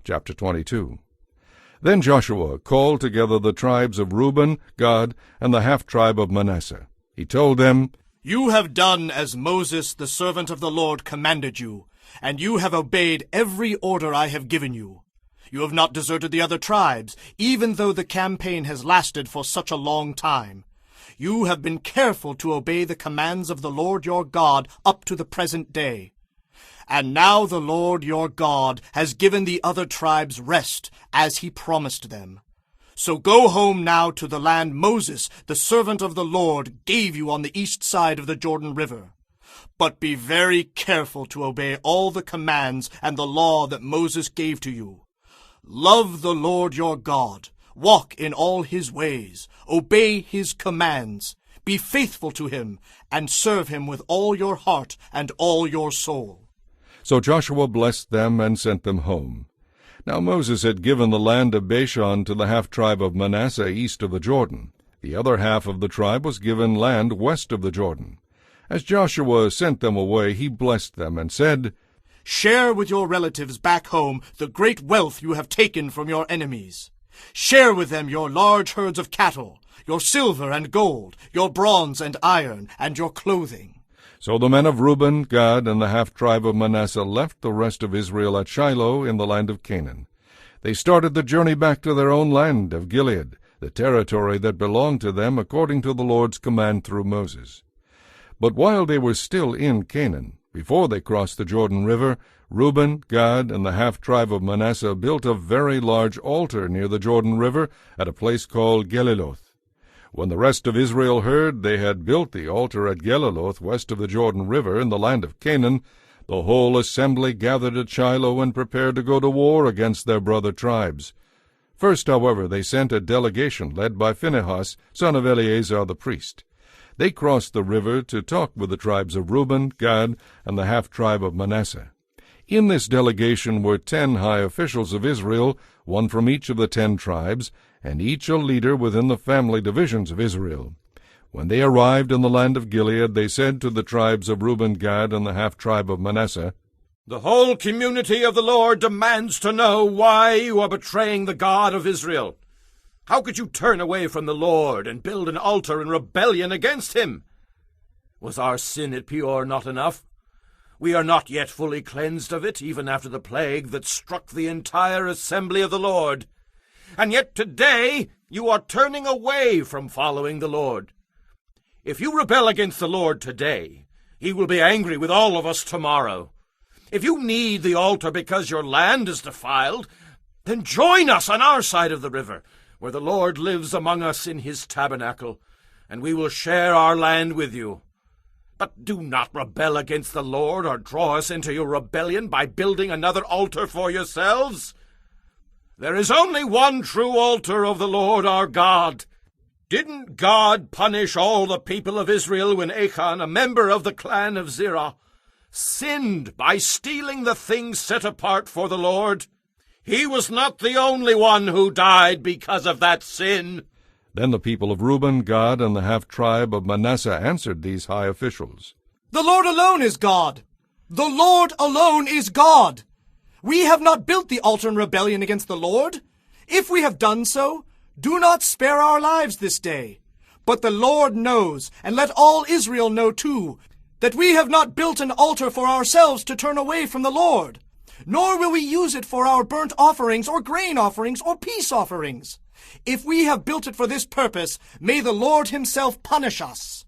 chapter 22. Then Joshua called together the tribes of Reuben, Gad, and the half-tribe of Manasseh. He told them, "You have done as Moses, the servant of the Lord, commanded you, and you have obeyed every order I have given you. You have not deserted the other tribes, even though the campaign has lasted for such a long time. You have been careful to obey the commands of the Lord your God up to the present day. And now the Lord your God has given the other tribes rest, as he promised them. So go home now to the land Moses, the servant of the Lord, gave you on the east side of the Jordan River. But be very careful to obey all the commands and the law that Moses gave to you. Love the Lord your God, walk in all his ways, obey his commands, be faithful to him, and serve him with all your heart and all your soul." So Joshua blessed them and sent them home. Now Moses had given the land of Bashan to the half-tribe of Manasseh east of the Jordan. The other half of the tribe was given land west of the Jordan. As Joshua sent them away, he blessed them and said, "Share with your relatives back home the great wealth you have taken from your enemies. Share with them your large herds of cattle, your silver and gold, your bronze and iron, and your clothing." So the men of Reuben, Gad, and the half-tribe of Manasseh left the rest of Israel at Shiloh in the land of Canaan. They started the journey back to their own land of Gilead, the territory that belonged to them according to the Lord's command through Moses. But while they were still in Canaan, before they crossed the Jordan River, Reuben, Gad, and the half-tribe of Manasseh built a very large altar near the Jordan River at a place called Geliloth. When the rest of Israel heard they had built the altar at Geliloth west of the Jordan River in the land of Canaan, the whole assembly gathered at Shiloh and prepared to go to war against their brother tribes. First, however, they sent a delegation led by Phinehas, son of Eleazar the priest. They crossed the river to talk with the tribes of Reuben, Gad, and the half-tribe of Manasseh. In this delegation were 10 high officials of Israel, one from each of the 10 tribes, and each a leader within the family divisions of Israel. When they arrived in the land of Gilead, they said to the tribes of Reuben, Gad, and the half-tribe of Manasseh, "The whole community of the Lord demands to know why you are betraying the God of Israel. How could you turn away from the Lord and build an altar in rebellion against him? Was our sin at Peor not enough? We are not yet fully cleansed of it, even after the plague that struck the entire assembly of the Lord. And yet today you are turning away from following the Lord. If you rebel against the Lord today, he will be angry with all of us tomorrow. If you need the altar because your land is defiled, then join us on our side of the river, where the Lord lives among us in his tabernacle, and we will share our land with you. But do not rebel against the Lord or draw us into your rebellion by building another altar for yourselves. There is only one true altar of the Lord our God. Didn't God punish all the people of Israel when Achan, a member of the clan of Zerah, sinned by stealing the things set apart for the Lord? He was not the only one who died because of that sin." Then the people of Reuben, Gad, and the half-tribe of Manasseh answered these high officials, "The Lord alone is God. The Lord alone is God. We have not built the altar in rebellion against the Lord. If we have done so, do not spare our lives this day. But the Lord knows, and let all Israel know too, that we have not built an altar for ourselves to turn away from the Lord, nor will we use it for our burnt offerings or grain offerings or peace offerings. If we have built it for this purpose, may the Lord himself punish us.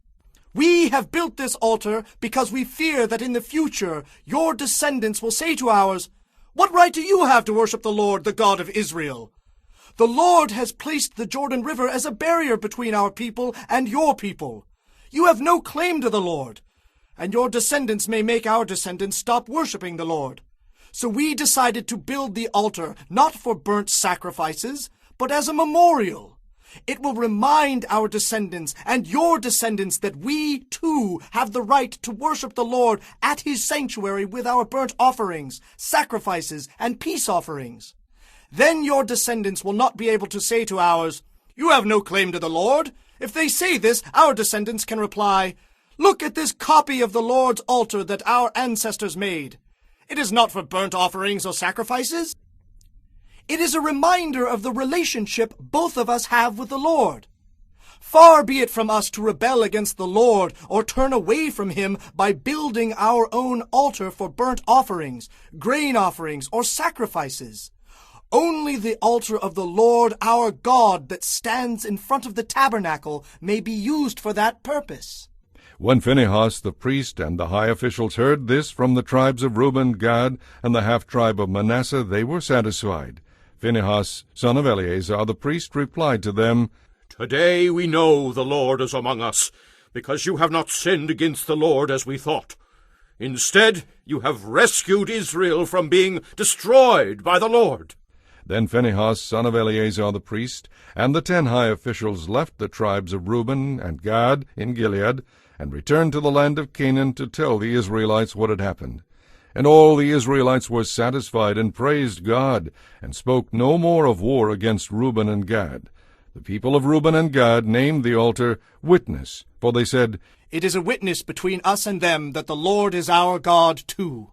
We have built this altar because we fear that in the future your descendants will say to ours, 'What right do you have to worship the Lord, the God of Israel?' The Lord has placed the Jordan River as a barrier between our people and your people. You have no claim to the Lord, and your descendants may make our descendants stop worshiping the Lord. So we decided to build the altar not for burnt sacrifices, but as a memorial. It will remind our descendants and your descendants that we, too, have the right to worship the Lord at his sanctuary with our burnt offerings, sacrifices, and peace offerings. Then your descendants will not be able to say to ours, 'You have no claim to the Lord.' If they say this, our descendants can reply, 'Look at this copy of the Lord's altar that our ancestors made. It is not for burnt offerings or sacrifices. It is a reminder of the relationship both of us have with the Lord. Far be it from us to rebel against the Lord or turn away from him by building our own altar for burnt offerings, grain offerings, or sacrifices. Only the altar of the Lord our God that stands in front of the tabernacle may be used for that purpose. When Phinehas the priest and the high officials heard this from the tribes of Reuben, Gad, and the half-tribe of Manasseh, they were satisfied. Phinehas, son of Eleazar the priest, replied to them, Today we know the Lord is among us, because you have not sinned against the Lord as we thought. Instead, you have rescued Israel from being destroyed by the Lord. Then Phinehas, son of Eleazar the priest, and the 10 high officials left the tribes of Reuben and Gad in Gilead, and returned to the land of Canaan to tell the Israelites what had happened. And all the Israelites were satisfied and praised God, and spoke no more of war against Reuben and Gad. The people of Reuben and Gad named the altar Witness, for they said, It is a witness between us and them that the Lord is our God too.